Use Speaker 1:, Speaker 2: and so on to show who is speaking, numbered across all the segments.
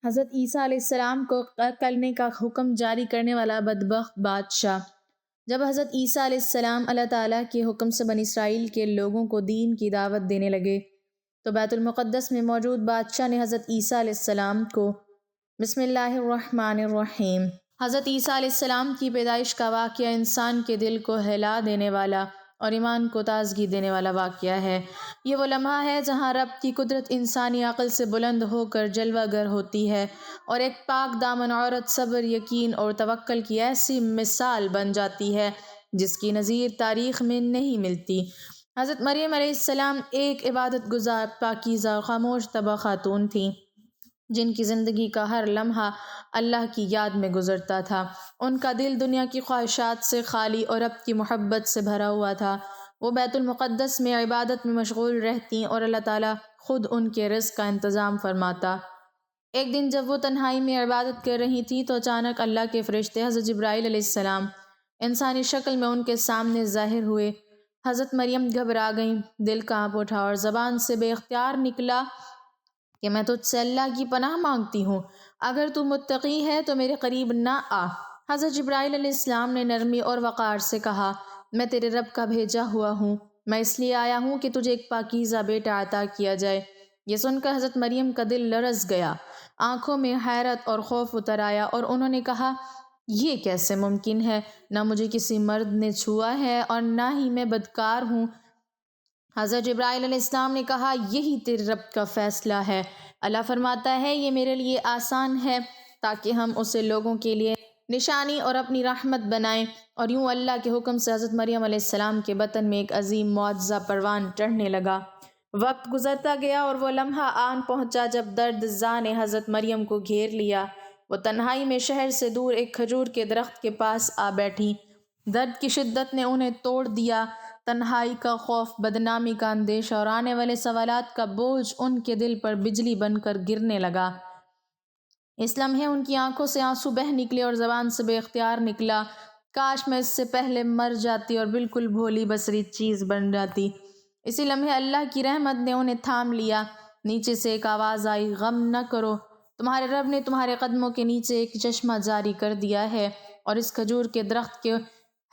Speaker 1: حضرت عیسیٰ علیہ السلام کو کرنے کا حکم جاری کرنے والا بدبخت بادشاہ۔ جب حضرت عیسیٰ علیہ السلام اللہ تعالیٰ کے حکم سے بنی اسرائیل کے لوگوں کو دین کی دعوت دینے لگے تو بیت المقدس میں موجود بادشاہ نے حضرت عیسیٰ علیہ السلام کو بسم اللہ الرحمن الرحیم۔ حضرت عیسیٰ علیہ السلام کی پیدائش کا واقعہ انسان کے دل کو ہلا دینے والا اور ایمان کو تازگی دینے والا واقعہ ہے۔ یہ وہ لمحہ ہے جہاں رب کی قدرت انسانی عقل سے بلند ہو کر جلوہ گر ہوتی ہے اور ایک پاک دامن عورت صبر، یقین اور توکل کی ایسی مثال بن جاتی ہے جس کی نظیر تاریخ میں نہیں ملتی۔ حضرت مریم علیہ السلام ایک عبادت گزار، پاکیزہ اور خاموش طبع خاتون تھیں جن کی زندگی کا ہر لمحہ اللہ کی یاد میں گزرتا تھا۔ ان کا دل دنیا کی خواہشات سے خالی اور رب کی محبت سے بھرا ہوا تھا۔ وہ بیت المقدس میں عبادت میں مشغول رہتیں اور اللہ تعالیٰ خود ان کے رزق کا انتظام فرماتا۔ ایک دن جب وہ تنہائی میں عبادت کر رہی تھیں تو اچانک اللہ کے فرشتے حضرت جبرائیل علیہ السلام انسانی شکل میں ان کے سامنے ظاہر ہوئے۔ حضرت مریم گھبرا گئیں، دل کانپ اٹھا اور زبان سے بے اختیار نکلا کہ میں تجھ سے اللہ کی پناہ مانگتی ہوں، اگر تو متقی ہے تو میرے قریب نہ آ۔ حضرت جبرائیل علیہ السلام نے نرمی اور وقار سے کہا، میں تیرے رب کا بھیجا ہوا ہوں، میں اس لیے آیا ہوں کہ تجھے ایک پاکیزہ بیٹا عطا کیا جائے۔ یہ سن کر حضرت مریم کا دل لرز گیا، آنکھوں میں حیرت اور خوف اتر آیا اور انہوں نے کہا، یہ کیسے ممکن ہے؟ نہ مجھے کسی مرد نے چھوا ہے اور نہ ہی میں بدکار ہوں۔ حضرت جبرائیل علیہ السلام نے کہا، یہی تیرے رب کا فیصلہ ہے۔ اللہ فرماتا ہے، یہ میرے لیے آسان ہے تاکہ ہم اسے لوگوں کے لیے نشانی اور اپنی رحمت بنائیں۔ اور یوں اللہ کے حکم سے حضرت مریم علیہ السلام کے بطن میں ایک عظیم معجزہ پروان چڑھنے لگا۔ وقت گزرتا گیا اور وہ لمحہ آن پہنچا جب درد زا نے حضرت مریم کو گھیر لیا۔ وہ تنہائی میں شہر سے دور ایک کھجور کے درخت کے پاس آ بیٹھی۔ درد کی شدت نے انہیں توڑ دیا۔ تنہائی کا خوف، بدنامی کا اندیشہ اور آنے والے سوالات کا بوجھ ان کے دل پر بجلی بن کر گرنے لگا۔ اس لمحے ان کی آنکھوں سے آنسو بہہ نکلے اور زبان سے بے اختیار نکلا، کاش میں اس سے پہلے مر جاتی اور بالکل بھولی بصری چیز بن جاتی۔ اسی لمحے اللہ کی رحمت نے انہیں تھام لیا۔ نیچے سے ایک آواز آئی، غم نہ کرو، تمہارے رب نے تمہارے قدموں کے نیچے ایک چشمہ جاری کر دیا ہے اور اس کھجور کے درخت کے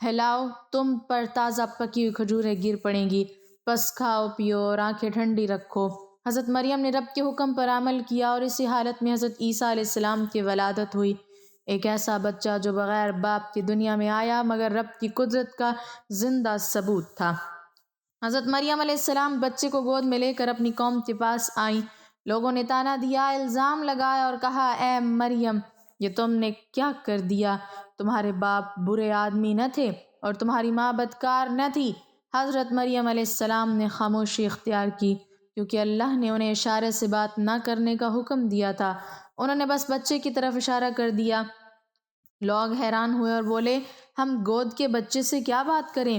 Speaker 1: ہلاؤ، تم پر تازہ پکی ہوئی کھجوریں گر پڑیں گی، بس کھاؤ پیو اور آنکھیں ٹھنڈی رکھو۔ حضرت مریم نے رب کے حکم پر عمل کیا اور اسی حالت میں حضرت عیسیٰ علیہ السلام کی ولادت ہوئی، ایک ایسا بچہ جو بغیر باپ کی دنیا میں آیا مگر رب کی قدرت کا زندہ ثبوت تھا۔ حضرت مریم علیہ السلام بچے کو گود میں لے کر اپنی قوم کے پاس آئیں۔ لوگوں نے طعنہ دیا، الزام لگایا اور کہا، اے مریم، یہ تم نے کیا کر دیا؟ تمہارے باپ برے آدمی نہ تھے اور تمہاری ماں بدکار نہ تھی؟ حضرت مریم علیہ السلام نے خاموشی اختیار کی کیونکہ اللہ نے انہیں اشارے سے بات نہ کرنے کا حکم دیا تھا۔ انہوں نے بس بچے کی طرف اشارہ کر دیا۔ لوگ حیران ہوئے اور بولے، ہم گود کے بچے سے کیا بات کریں؟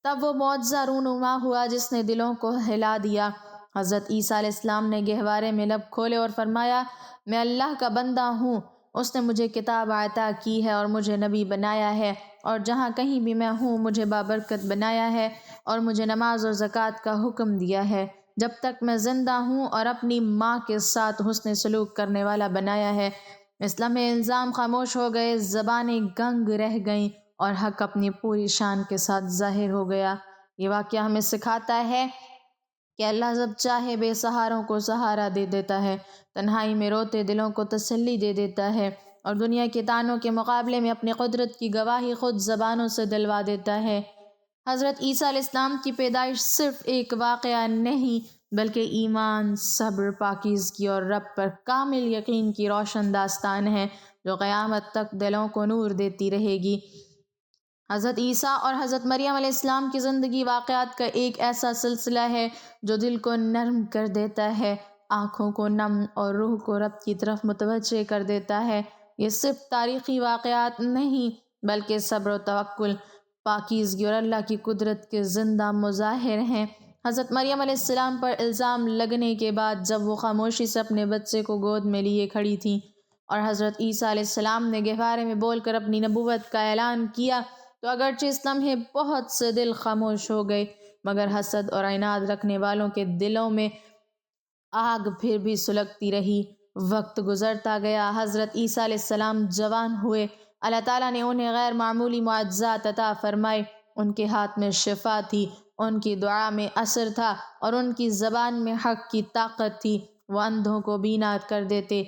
Speaker 1: تب وہ معجزہ رونما ہوا جس نے دلوں کو ہلا دیا۔ حضرت عیسیٰ علیہ السلام نے گہوارے میں لب کھولے اور فرمایا، میں اللہ کا بندہ ہوں، اس نے مجھے کتاب عطا کی ہے اور مجھے نبی بنایا ہے، اور جہاں کہیں بھی میں ہوں مجھے بابرکت بنایا ہے اور مجھے نماز اور زکوٰۃ کا حکم دیا ہے جب تک میں زندہ ہوں، اور اپنی ماں کے ساتھ حسن سلوک کرنے والا بنایا ہے۔ اس لمحے الزام خاموش ہو گئے، زبانیں گنگ رہ گئیں اور حق اپنی پوری شان کے ساتھ ظاہر ہو گیا۔ یہ واقعہ ہمیں سکھاتا ہے کہ اللہ جب چاہے بے سہاروں کو سہارا دے دیتا ہے، تنہائی میں روتے دلوں کو تسلی دے دیتا ہے اور دنیا کے طعنوں کے مقابلے میں اپنی قدرت کی گواہی خود زبانوں سے دلوا دیتا ہے۔ حضرت عیسیٰ علیہ السلام کی پیدائش صرف ایک واقعہ نہیں بلکہ ایمان، صبر، پاکیزگی اور رب پر کامل یقین کی روشن داستان ہے جو قیامت تک دلوں کو نور دیتی رہے گی۔ حضرت عیسیٰ اور حضرت مریم علیہ السلام کی زندگی واقعات کا ایک ایسا سلسلہ ہے جو دل کو نرم کر دیتا ہے، آنکھوں کو نم اور روح کو رب کی طرف متوجہ کر دیتا ہے۔ یہ صرف تاریخی واقعات نہیں بلکہ صبر و توکل، پاکیزگی اور اللہ کی قدرت کے زندہ مظاہر ہیں۔ حضرت مریم علیہ السلام پر الزام لگنے کے بعد جب وہ خاموشی سے اپنے بچے کو گود میں لیے کھڑی تھیں اور حضرت عیسیٰ علیہ السلام نے گہوارے میں بول کر اپنی نبوت کا اعلان کیا تو اگرچہ اس لمحے بہت سے دل خاموش ہو گئے مگر حسد اور عناد رکھنے والوں کے دلوں میں آگ پھر بھی سلگتی رہی۔ وقت گزرتا گیا، حضرت عیسیٰ علیہ السلام جوان ہوئے، اللہ تعالیٰ نے انہیں غیر معمولی معجزات عطا فرمائے۔ ان کے ہاتھ میں شفا تھی، ان کی دعا میں اثر تھا، اور ان کی زبان میں حق کی طاقت تھی۔ وہ اندھوں کو بینا کر دیتے،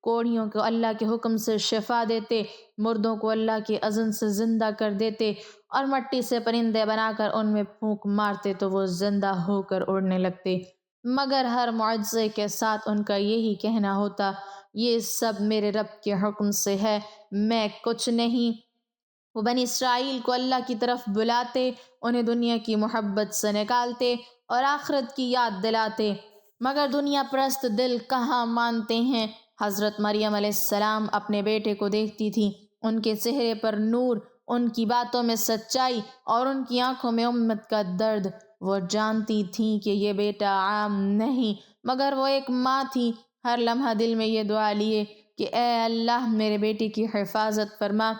Speaker 1: کوڑھیوں کو اللہ کے حکم سے شفا دیتے، مردوں کو اللہ کے اذن سے زندہ کر دیتے، اور مٹی سے پرندے بنا کر ان میں پھونک مارتے تو وہ زندہ ہو کر اڑنے لگتے۔ مگر ہر معجزے کے ساتھ ان کا یہی کہنا ہوتا، یہ سب میرے رب کے حکم سے ہے، میں کچھ نہیں۔ وہ بنی اسرائیل کو اللہ کی طرف بلاتے، انہیں دنیا کی محبت سے نکالتے اور آخرت کی یاد دلاتے، مگر دنیا پرست دل کہاں مانتے ہیں۔ حضرت مریم علیہ السلام اپنے بیٹے کو دیکھتی تھی، ان کے چہرے پر نور، ان کی باتوں میں سچائی، اور ان کی آنکھوں میں امت کا درد۔ وہ جانتی تھیں کہ یہ بیٹا عام نہیں، مگر وہ ایک ماں تھی، ہر لمحہ دل میں یہ دعا لیے کہ اے اللہ میرے بیٹے کی حفاظت فرما۔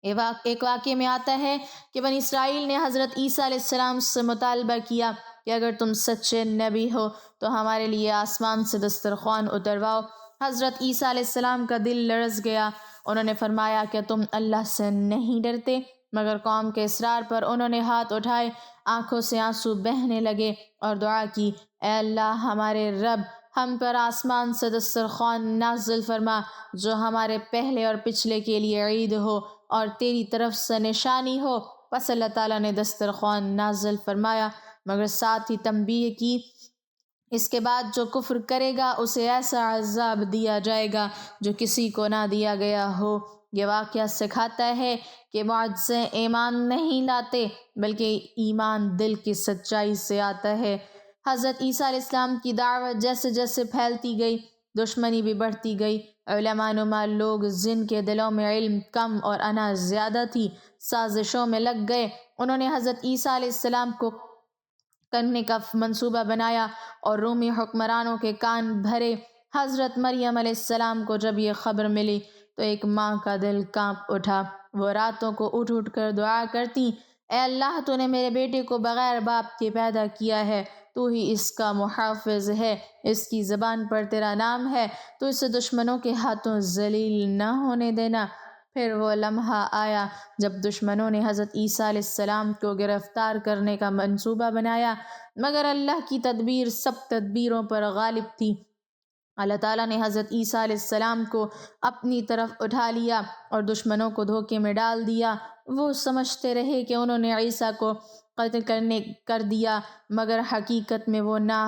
Speaker 1: ایک واقعے میں آتا ہے کہ بنی اسرائیل نے حضرت عیسیٰ علیہ السلام سے مطالبہ کیا کہ اگر تم سچے نبی ہو تو ہمارے لیے آسمان سے دسترخوان اترواؤ۔ حضرت عیسیٰ علیہ السلام کا دل لرز گیا، انہوں نے فرمایا کہ تم اللہ سے نہیں ڈرتے؟ مگر قوم کے اصرار پر انہوں نے ہاتھ اٹھائے، آنکھوں سے آنسو بہنے لگے اور دعا کی، اے اللہ ہمارے رب، ہم پر آسمان سے دسترخوان نازل فرما جو ہمارے پہلے اور پچھلے کے لیے عید ہو اور تیری طرف سے نشانی ہو۔ پس اللہ تعالیٰ نے دسترخوان نازل فرمایا، مگر ساتھ ہی تنبیہ کی، اس کے بعد جو کفر کرے گا اسے ایسا عذاب دیا جائے گا جو کسی کو نہ دیا گیا ہو۔ یہ واقعہ سکھاتا ہے کہ معجزے ایمان نہیں لاتے، بلکہ ایمان دل کی سچائی سے آتا ہے۔ حضرت عیسیٰ علیہ السلام کی دعوت جیسے جیسے پھیلتی گئی، دشمنی بھی بڑھتی گئی۔ علماء نما لوگ جن کے دلوں میں علم کم اور انا زیادہ تھی، سازشوں میں لگ گئے۔ انہوں نے حضرت عیسیٰ علیہ السلام کو کرنے کا منصوبہ بنایا اور رومی حکمرانوں کے کان بھرے۔ حضرت مریم علیہ السلام کو جب یہ خبر ملی تو ایک ماں کا دل کانپ اٹھا۔ وہ راتوں کو اٹھ اٹھ کر دعا کرتی، اے اللہ تو نے میرے بیٹے کو بغیر باپ کے پیدا کیا ہے، تو ہی اس کا محافظ ہے، اس کی زبان پر تیرا نام ہے، تو اسے دشمنوں کے ہاتھوں ذلیل نہ ہونے دینا۔ پھر وہ لمحہ آیا جب دشمنوں نے حضرت عیسیٰ علیہ السلام کو گرفتار کرنے کا منصوبہ بنایا، مگر اللہ کی تدبیر سب تدبیروں پر غالب تھی۔ اللہ تعالیٰ نے حضرت عیسیٰ علیہ السلام کو اپنی طرف اٹھا لیا اور دشمنوں کو دھوکے میں ڈال دیا۔ وہ سمجھتے رہے کہ انہوں نے عیسیٰ کو قتل کر دیا، مگر حقیقت میں وہ نہ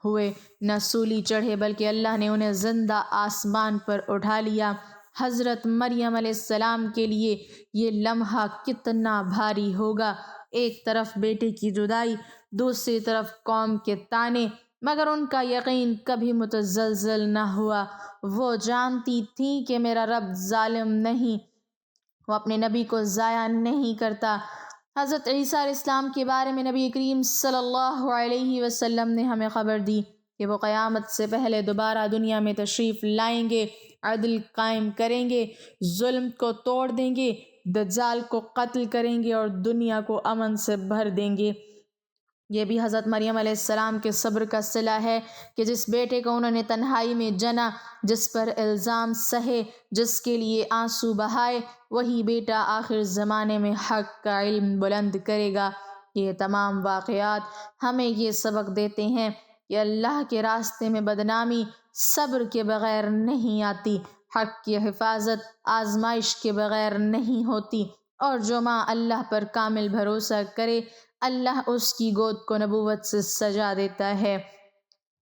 Speaker 1: ہوئے، نہ سولی چڑھے، بلکہ اللہ نے انہیں زندہ آسمان پر اٹھا لیا۔ حضرت مریم علیہ السلام کے لیے یہ لمحہ کتنا بھاری ہوگا، ایک طرف بیٹے کی جدائی، دوسری طرف قوم کے طعنے، مگر ان کا یقین کبھی متزلزل نہ ہوا۔ وہ جانتی تھیں کہ میرا رب ظالم نہیں، وہ اپنے نبی کو ضائع نہیں کرتا۔ حضرت عیسیٰ علیہ السلام کے بارے میں نبی کریم صلی اللہ علیہ وسلم نے ہمیں خبر دی کہ وہ قیامت سے پہلے دوبارہ دنیا میں تشریف لائیں گے، عدل قائم کریں گے، ظلم کو توڑ دیں گے، دجال کو قتل کریں گے اور دنیا کو امن سے بھر دیں گے۔ یہ بھی حضرت مریم علیہ السلام کے صبر کا صلہ ہے کہ جس بیٹے کو انہوں نے تنہائی میں جنا، جس پر الزام سہے، جس کے لیے آنسو بہائے، وہی بیٹا آخر زمانے میں حق کا علم بلند کرے گا۔ یہ تمام واقعات ہمیں یہ سبق دیتے ہیں کہ اللہ کے راستے میں بدنامی صبر کے بغیر نہیں آتی، حق کی حفاظت آزمائش کے بغیر نہیں ہوتی، اور جو ماں اللہ پر کامل بھروسہ کرے اللہ اس کی گود کو نبوت سے سجا دیتا ہے۔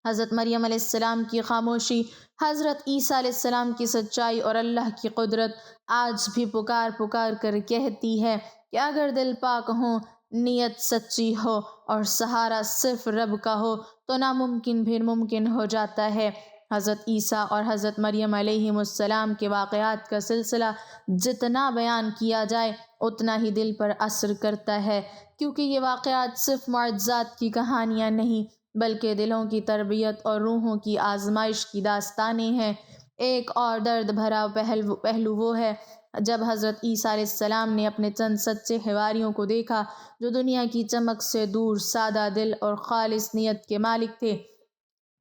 Speaker 1: حضرت مریم علیہ السلام کی خاموشی، حضرت عیسیٰ علیہ السلام کی سچائی اور اللہ کی قدرت آج بھی پکار پکار کر کہتی ہے کہ اگر دل پاک ہوں، نیت سچی ہو اور سہارا صرف رب کا ہو تو ناممکن بھی ممکن ہو جاتا ہے۔ حضرت عیسیٰ اور حضرت مریم علیہ السلام کے واقعات کا سلسلہ جتنا بیان کیا جائے اتنا ہی دل پر اثر کرتا ہے، کیونکہ یہ واقعات صرف معجزات کی کہانیاں نہیں بلکہ دلوں کی تربیت اور روحوں کی آزمائش کی داستانیں ہیں۔ ایک اور درد بھرا پہلو وہ ہے جب حضرت عیسیٰ علیہ السلام نے اپنے چند سچے حواریوں کو دیکھا جو دنیا کی چمک سے دور، سادہ دل اور خالص نیت کے مالک تھے۔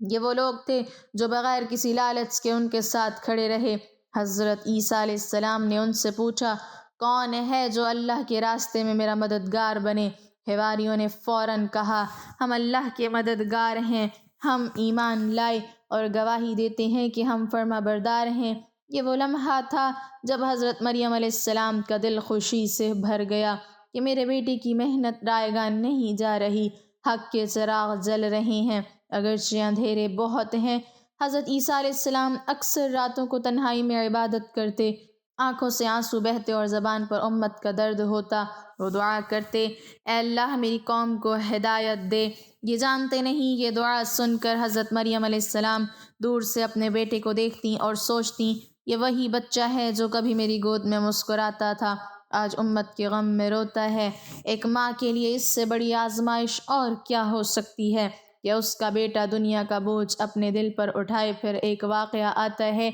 Speaker 1: یہ وہ لوگ تھے جو بغیر کسی لالچ کے ان کے ساتھ کھڑے رہے۔ حضرت عیسیٰ علیہ السلام نے ان سے پوچھا، کون ہے جو اللہ کے راستے میں میرا مددگار بنے؟ حواریوں نے فوراً کہا، ہم اللہ کے مددگار ہیں، ہم ایمان لائے اور گواہی دیتے ہیں کہ ہم فرما بردار ہیں۔ یہ وہ لمحہ تھا جب حضرت مریم علیہ السلام کا دل خوشی سے بھر گیا کہ میرے بیٹے کی محنت رائے گاہ نہیں جا رہی، حق کے چراغ جل رہے ہیں اگرچہ اندھیرے بہت ہیں۔ حضرت عیسیٰ علیہ السلام اکثر راتوں کو تنہائی میں عبادت کرتے، آنکھوں سے آنسو بہتے اور زبان پر امت کا درد ہوتا۔ وہ دعا کرتے، اے اللہ میری قوم کو ہدایت دے۔ یہ جانتے نہیں، یہ دعا سن کر حضرت مریم علیہ السلام دور سے اپنے بیٹے کو دیکھتیں اور سوچتیں، یہ وہی بچہ ہے جو کبھی میری گود میں مسکراتا تھا، آج امت کے غم میں روتا ہے۔ ایک ماں کے لیے اس سے بڑی آزمائش اور کیا ہو سکتی ہے کہ اس کا بیٹا دنیا کا بوجھ اپنے دل پر اٹھائے۔ پھر ایک واقعہ آتا ہے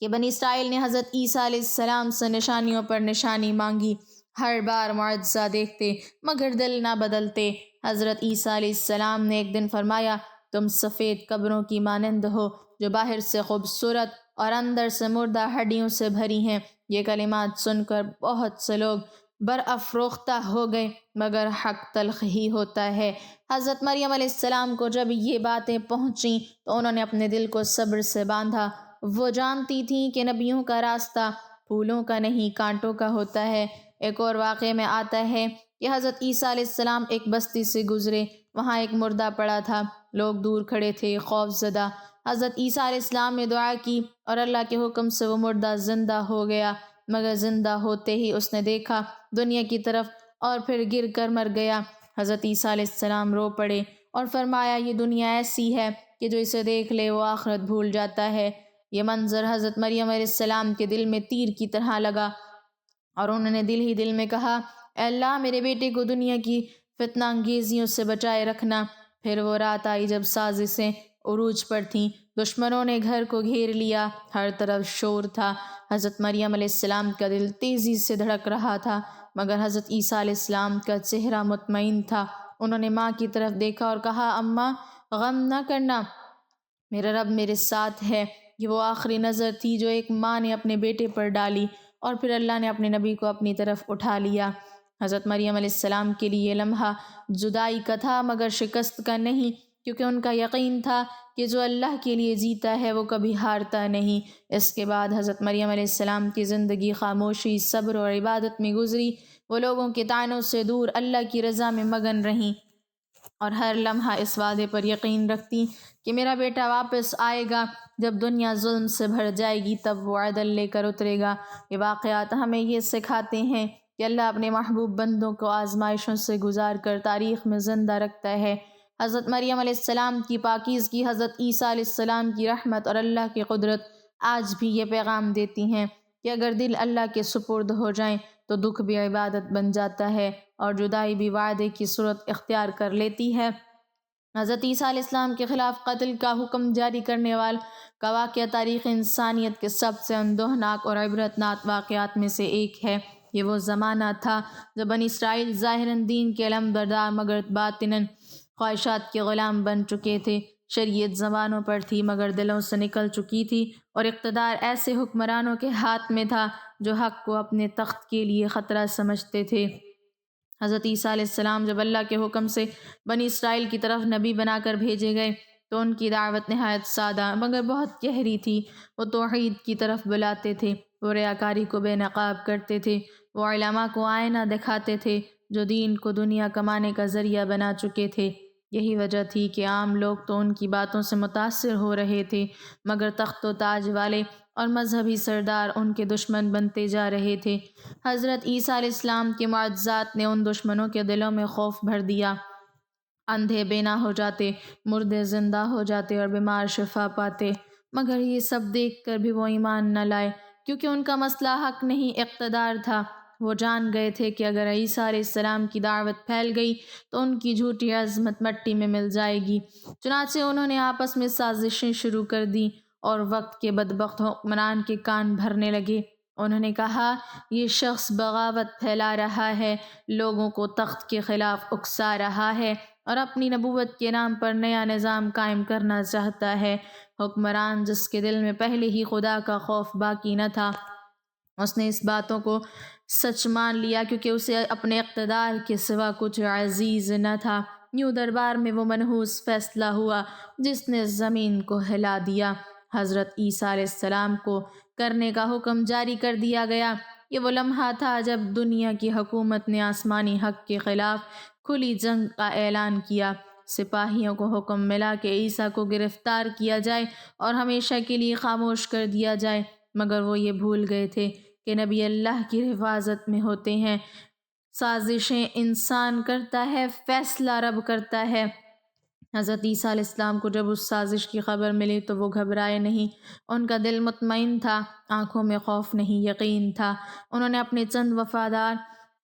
Speaker 1: کہ بنی اسرائیل نے حضرت عیسیٰ علیہ السلام سے نشانیوں پر نشانی مانگی، ہر بار معجزہ دیکھتے مگر دل نہ بدلتے۔ حضرت عیسیٰ علیہ السلام نے ایک دن فرمایا، تم سفید قبروں کی مانند ہو جو باہر سے خوبصورت اور اندر سے مردہ ہڈیوں سے بھری ہیں۔ یہ کلمات سن کر بہت سے لوگ برافروختہ ہو گئے، مگر حق تلخ ہی ہوتا ہے۔ حضرت مریم علیہ السلام کو جب یہ باتیں پہنچیں تو انہوں نے اپنے دل کو صبر سے باندھا۔ وہ جانتی تھیں کہ نبیوں کا راستہ پھولوں کا نہیں کانٹوں کا ہوتا ہے۔ ایک اور واقعے میں آتا ہے کہ حضرت عیسیٰ علیہ السلام ایک بستی سے گزرے، وہاں ایک مردہ پڑا تھا، لوگ دور کھڑے تھے خوف زدہ۔ حضرت عیسیٰ علیہ السلام نے دعا کی اور اللہ کے حکم سے وہ مردہ زندہ ہو گیا، مگر زندہ ہوتے ہی اس نے دیکھا دنیا کی طرف اور پھر گر کر مر گیا۔ حضرت عیسیٰ علیہ السلام رو پڑے اور فرمایا، یہ دنیا ایسی ہے کہ جو اسے دیکھ لے وہ آخرت بھول جاتا ہے۔ یہ منظر حضرت مریم علیہ السلام کے دل میں تیر کی طرح لگا اور انہوں نے دل ہی دل میں کہا، اے اللہ میرے بیٹے کو دنیا کی فتنہ انگیزیوں سے بچائے رکھنا۔ پھر وہ رات آئی جب سازشیں عروج پر تھیں، دشمنوں نے گھر کو گھیر لیا، ہر طرف شور تھا۔ حضرت مریم علیہ السلام کا دل تیزی سے دھڑک رہا تھا، مگر حضرت عیسیٰ علیہ السلام کا چہرہ مطمئن تھا۔ انہوں نے ماں کی طرف دیکھا اور کہا، اماں غم نہ کرنا، میرا رب میرے ساتھ ہے۔ یہ وہ آخری نظر تھی جو ایک ماں نے اپنے بیٹے پر ڈالی اور پھر اللہ نے اپنے نبی کو اپنی طرف اٹھا لیا۔ حضرت مریم علیہ السلام کے لیے یہ لمحہ جدائی کا تھا مگر شکست کا نہیں، کیونکہ ان کا یقین تھا کہ جو اللہ کے لیے جیتا ہے وہ کبھی ہارتا نہیں۔ اس کے بعد حضرت مریم علیہ السلام کی زندگی خاموشی، صبر اور عبادت میں گزری۔ وہ لوگوں کے طعنوں سے دور اللہ کی رضا میں مگن رہیں اور ہر لمحہ اس وعدے پر یقین رکھتی کہ میرا بیٹا واپس آئے گا، جب دنیا ظلم سے بھر جائے گی تب وہ عدل لے کر اترے گا۔ یہ واقعات ہمیں یہ سکھاتے ہیں کہ اللہ اپنے محبوب بندوں کو آزمائشوں سے گزار کر تاریخ میں زندہ رکھتا ہے۔ حضرت مریم علیہ السلام کی پاکیزگی، حضرت عیسیٰ علیہ السلام کی رحمت اور اللہ کی قدرت آج بھی یہ پیغام دیتی ہیں کہ اگر دل اللہ کے سپرد ہو جائیں تو دکھ بھی عبادت بن جاتا ہے اور جدائی بھی وعدے کی صورت اختیار کر لیتی ہے۔ حضرت عیسیٰ علیہ السلام کے خلاف قتل کا حکم جاری کرنے والا کا واقعہ تاریخ انسانیت کے سب سے اندوہناک اور عبرتناک واقعات میں سے ایک ہے۔ یہ وہ زمانہ تھا جب بنی اسرائیل ظاہراً دین کے علمبردار مگر باطناً خواہشات کے غلام بن چکے تھے۔ شریعت زبانوں پر تھی مگر دلوں سے نکل چکی تھی، اور اقتدار ایسے حکمرانوں کے ہاتھ میں تھا جو حق کو اپنے تخت کے لیے خطرہ سمجھتے تھے۔ حضرت عیسیٰ علیہ السلام جب اللہ کے حکم سے بنی اسرائیل کی طرف نبی بنا کر بھیجے گئے تو ان کی دعوت نہایت سادہ مگر بہت گہری تھی۔ وہ توحید کی طرف بلاتے تھے، وہ ریاکاری کو بے نقاب کرتے تھے، وہ علماء کو آئینہ دکھاتے تھے جو دین کو دنیا کمانے کا ذریعہ بنا چکے تھے۔ یہی وجہ تھی کہ عام لوگ تو ان کی باتوں سے متاثر ہو رہے تھے مگر تخت و تاج والے اور مذہبی سردار ان کے دشمن بنتے جا رہے تھے۔ حضرت عیسیٰ علیہ السلام کے معجزات نے ان دشمنوں کے دلوں میں خوف بھر دیا۔ اندھے بینا ہو جاتے، مردے زندہ ہو جاتے اور بیمار شفا پاتے، مگر یہ سب دیکھ کر بھی وہ ایمان نہ لائے، کیونکہ ان کا مسئلہ حق نہیں اقتدار تھا۔ وہ جان گئے تھے کہ اگر عیسیٰ علیہ السلام کی دعوت پھیل گئی تو ان کی جھوٹی عظمت مٹی میں مل جائے گی۔ چنانچہ انہوں نے آپس میں سازشیں شروع کر دیں اور وقت کے بدبخت حکمران کے کان بھرنے لگے۔ انہوں نے کہا، یہ شخص بغاوت پھیلا رہا ہے، لوگوں کو تخت کے خلاف اکسا رہا ہے، اور اپنی نبوت کے نام پر نیا نظام قائم کرنا چاہتا ہے۔ حکمران جس کے دل میں پہلے ہی خدا کا خوف باقی نہ تھا، اس نے اس باتوں کو سچ مان لیا کیونکہ اسے اپنے اقتدار کے سوا کچھ عزیز نہ تھا۔ یوں دربار میں وہ منحوس فیصلہ ہوا جس نے زمین کو ہلا دیا۔ حضرت عیسیٰ علیہ السلام کو کرنے کا حکم جاری کر دیا گیا۔ یہ وہ لمحہ تھا جب دنیا کی حکومت نے آسمانی حق کے خلاف کھلی جنگ کا اعلان کیا۔ سپاہیوں کو حکم ملا کہ عیسیٰ کو گرفتار کیا جائے اور ہمیشہ کے لیے خاموش کر دیا جائے، مگر وہ یہ بھول گئے تھے کہ نبی اللہ کی حفاظت میں ہوتے ہیں۔ سازشیں انسان کرتا ہے، فیصلہ رب کرتا ہے۔ حضرت عیسیٰ علیہ السلام کو جب اس سازش کی خبر ملی تو وہ گھبرائے نہیں، ان کا دل مطمئن تھا، آنکھوں میں خوف نہیں یقین تھا۔ انہوں نے اپنے چند وفادار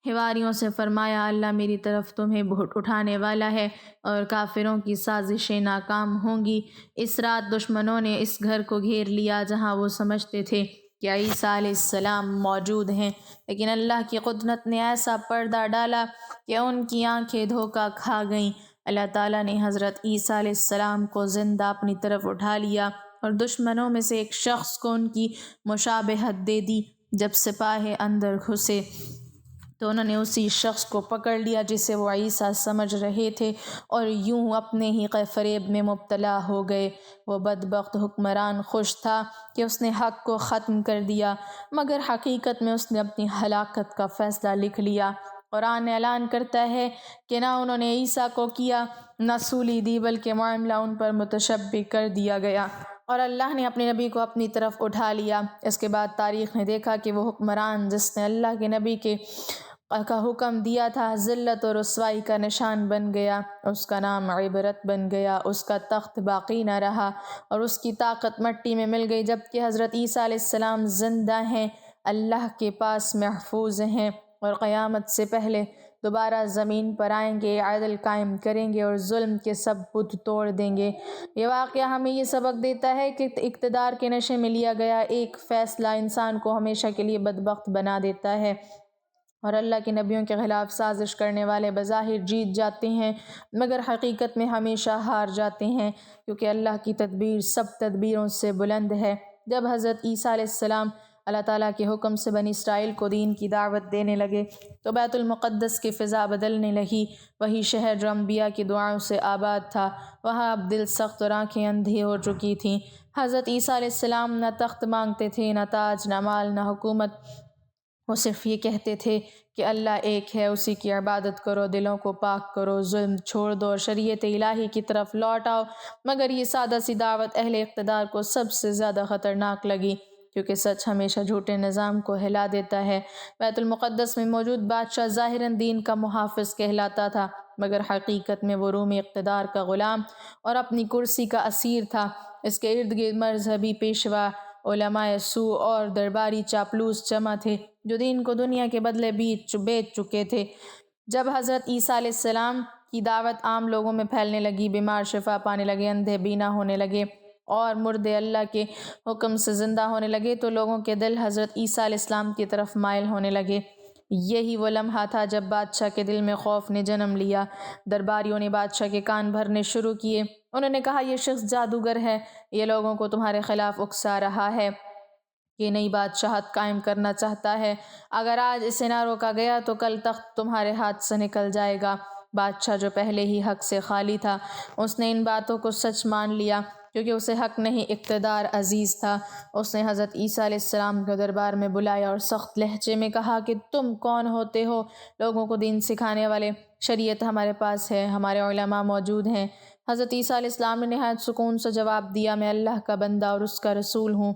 Speaker 1: حواریوں سے فرمایا، اللہ میری طرف تمہیں اٹھانے والا ہے اور کافروں کی سازشیں ناکام ہوں گی۔ اس رات دشمنوں نے اس گھر کو گھیر لیا جہاں وہ سمجھتے تھے کہ عیسیٰ علیہ السلام موجود ہیں، لیکن اللہ کی قدرت نے ایسا پردہ ڈالا کہ ان کی آنکھیں دھوکہ کھا گئیں۔ اللہ تعالیٰ نے حضرت عیسیٰ علیہ السلام کو زندہ اپنی طرف اٹھا لیا اور دشمنوں میں سے ایک شخص کو ان کی مشابہت دے دی۔ جب سپاہی اندر گھسے تو انہوں نے اسی شخص کو پکڑ لیا جسے وہ عیسیٰ سمجھ رہے تھے اور یوں اپنے ہی فریب میں مبتلا ہو گئے۔ وہ بدبخت حکمران خوش تھا کہ اس نے حق کو ختم کر دیا، مگر حقیقت میں اس نے اپنی ہلاکت کا فیصلہ لکھ لیا۔ قرآن اعلان کرتا ہے کہ نہ انہوں نے عیسیٰ کو کیا نہ سولی دی، بلکہ معاملہ ان پر متشبہ کر دیا گیا اور اللہ نے اپنے نبی کو اپنی طرف اٹھا لیا۔ اس کے بعد تاریخ نے دیکھا کہ وہ حکمران جس نے اللہ کے نبی کا حکم دیا تھا ذلت اور رسوائی کا نشان بن گیا، اس کا نام عبرت بن گیا، اس کا تخت باقی نہ رہا اور اس کی طاقت مٹی میں مل گئی، جبکہ حضرت عیسیٰ علیہ السلام زندہ ہیں، اللہ کے پاس محفوظ ہیں اور قیامت سے پہلے دوبارہ زمین پر آئیں گے، عدل قائم کریں گے اور ظلم کے سب بت توڑ دیں گے۔ یہ واقعہ ہمیں یہ سبق دیتا ہے کہ اقتدار کے نشے میں لیا گیا ایک فیصلہ انسان کو ہمیشہ کے لیے بدبخت بنا دیتا ہے، اور اللہ کے نبیوں کے خلاف سازش کرنے والے بظاہر جیت جاتے ہیں مگر حقیقت میں ہمیشہ ہار جاتے ہیں، کیونکہ اللہ کی تدبیر سب تدبیروں سے بلند ہے۔ جب حضرت عیسیٰ علیہ السلام اللہ تعالیٰ کے حکم سے بنی اسرائیل کو دین کی دعوت دینے لگے تو بیت المقدس کی فضا بدلنے لگی۔ وہی شہر جو انبیاء کی دعاؤں سے آباد تھا، وہاں اب دل سخت اور آنکھیں اندھی ہو چکی تھیں۔ حضرت عیسیٰ علیہ السلام نہ تخت مانگتے تھے، نہ تاج، نہ مال، نہ حکومت، وہ صرف یہ کہتے تھے کہ اللہ ایک ہے، اسی کی عبادت کرو، دلوں کو پاک کرو، ظلم چھوڑ دو اور شریعت الہی کی طرف لوٹ آؤ۔ مگر یہ سادہ سی دعوت اہل اقتدار کو سب سے زیادہ خطرناک لگی، کیونکہ سچ ہمیشہ جھوٹے نظام کو ہلا دیتا ہے۔ بیت المقدس میں موجود بادشاہ ظاہراً دین کا محافظ کہلاتا تھا، مگر حقیقت میں وہ رومی اقتدار کا غلام اور اپنی کرسی کا اسیر تھا۔ اس کے ارد گرد مذہبی پیشوا، علماء سوء اور درباری چاپلوس جمع تھے جو دین کو دنیا کے بدلے بیچ چکے تھے۔ جب حضرت عیسیٰ علیہ السلام کی دعوت عام لوگوں میں پھیلنے لگی، بیمار شفا پانے لگے، اندھے بینا ہونے لگے اور مردے اللہ کے حکم سے زندہ ہونے لگے تو لوگوں کے دل حضرت عیسیٰ علیہ السلام کی طرف مائل ہونے لگے۔ یہی وہ لمحہ تھا جب بادشاہ کے دل میں خوف نے جنم لیا۔ درباریوں نے بادشاہ کے کان بھرنے شروع کیے۔ انہوں نے کہا، یہ شخص جادوگر ہے، یہ لوگوں کو تمہارے خلاف اکسا رہا ہے، یہ نئی بادشاہت قائم کرنا چاہتا ہے، اگر آج اسے نہ روکا گیا تو کل تخت تمہارے ہاتھ سے نکل جائے گا۔ بادشاہ جو پہلے ہی حق سے خالی تھا، اس نے ان باتوں کو سچ مان لیا کیونکہ اسے حق نہیں اقتدار عزیز تھا۔ اس نے حضرت عیسیٰ علیہ السلام کو دربار میں بلایا اور سخت لہجے میں کہا کہ تم کون ہوتے ہو لوگوں کو دین سکھانے والے؟ شریعت ہمارے پاس ہے، ہمارے علماء موجود ہیں۔ حضرت عیسیٰ علیہ السلام نے نہایت سکون سے جواب دیا، میں اللہ کا بندہ اور اس کا رسول ہوں،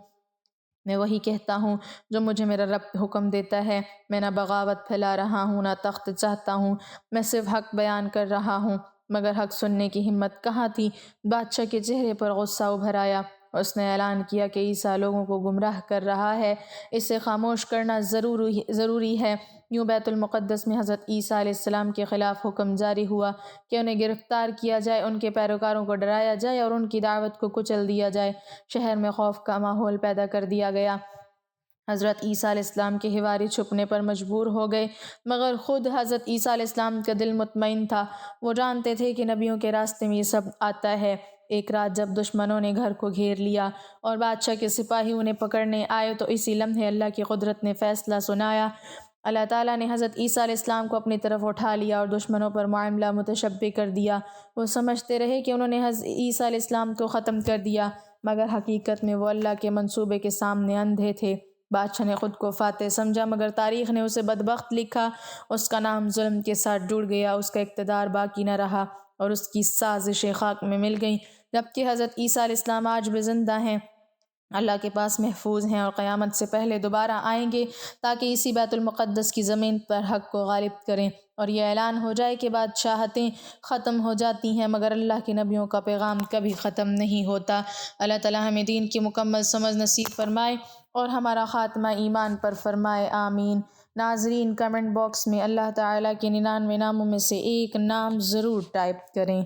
Speaker 1: میں وہی کہتا ہوں جو مجھے میرا رب حکم دیتا ہے، میں نہ بغاوت پھیلا رہا ہوں نہ تخت چاہتا ہوں، میں صرف حق بیان کر رہا ہوں۔ مگر حق سننے کی ہمت کہاں تھی؟ بادشاہ کے چہرے پر غصہ ابھر آیا، اس نے اعلان کیا کہ عیسیٰ لوگوں کو گمراہ کر رہا ہے، اسے خاموش کرنا ضروری ہے۔ یوں بیت المقدس میں حضرت عیسیٰ علیہ السلام کے خلاف حکم جاری ہوا کہ انہیں گرفتار کیا جائے، ان کے پیروکاروں کو ڈرایا جائے اور ان کی دعوت کو کچل دیا جائے۔ شہر میں خوف کا ماحول پیدا کر دیا گیا۔ حضرت عیسیٰ علیہ السلام کے حواری چھپنے پر مجبور ہو گئے، مگر خود حضرت عیسیٰ علیہ السلام کا دل مطمئن تھا۔ وہ جانتے تھے کہ نبیوں کے راستے میں یہ سب آتا ہے۔ ایک رات جب دشمنوں نے گھر کو گھیر لیا اور بادشاہ کے سپاہی انہیں پکڑنے آئے تو اسی لمحے اللہ کی قدرت نے فیصلہ سنایا۔ اللہ تعالیٰ نے حضرت عیسیٰ علیہ السلام کو اپنی طرف اٹھا لیا اور دشمنوں پر معاملہ متشبہ کر دیا۔ وہ سمجھتے رہے کہ انہوں نے حضرت عیسیٰ علیہ السلام کو ختم کر دیا، مگر حقیقت میں وہ اللہ کے منصوبے کے سامنے اندھے تھے۔ بادشاہ نے خود کو فاتح سمجھا، مگر تاریخ نے اسے بدبخت لکھا۔ اس کا نام ظلم کے ساتھ جڑ گیا، اس کا اقتدار باقی نہ رہا اور اس کی سازشیں خاک میں مل گئیں۔ جبکہ حضرت عیسیٰ علیہ السلام آج بھی زندہ ہیں، اللہ کے پاس محفوظ ہیں اور قیامت سے پہلے دوبارہ آئیں گے تاکہ اسی بیت المقدس کی زمین پر حق کو غالب کریں اور یہ اعلان ہو جائے کہ بادشاہتیں ختم ہو جاتی ہیں مگر اللہ کے نبیوں کا پیغام کبھی ختم نہیں ہوتا۔ اللہ تعالیٰ ہمیں دین کی مکمل سمجھ نصیب فرمائے اور ہمارا خاتمہ ایمان پر فرمائے، آمین۔ ناظرین، کمنٹ باکس میں اللہ تعالیٰ کے 99 ناموں میں سے ایک نام ضرور ٹائپ کریں۔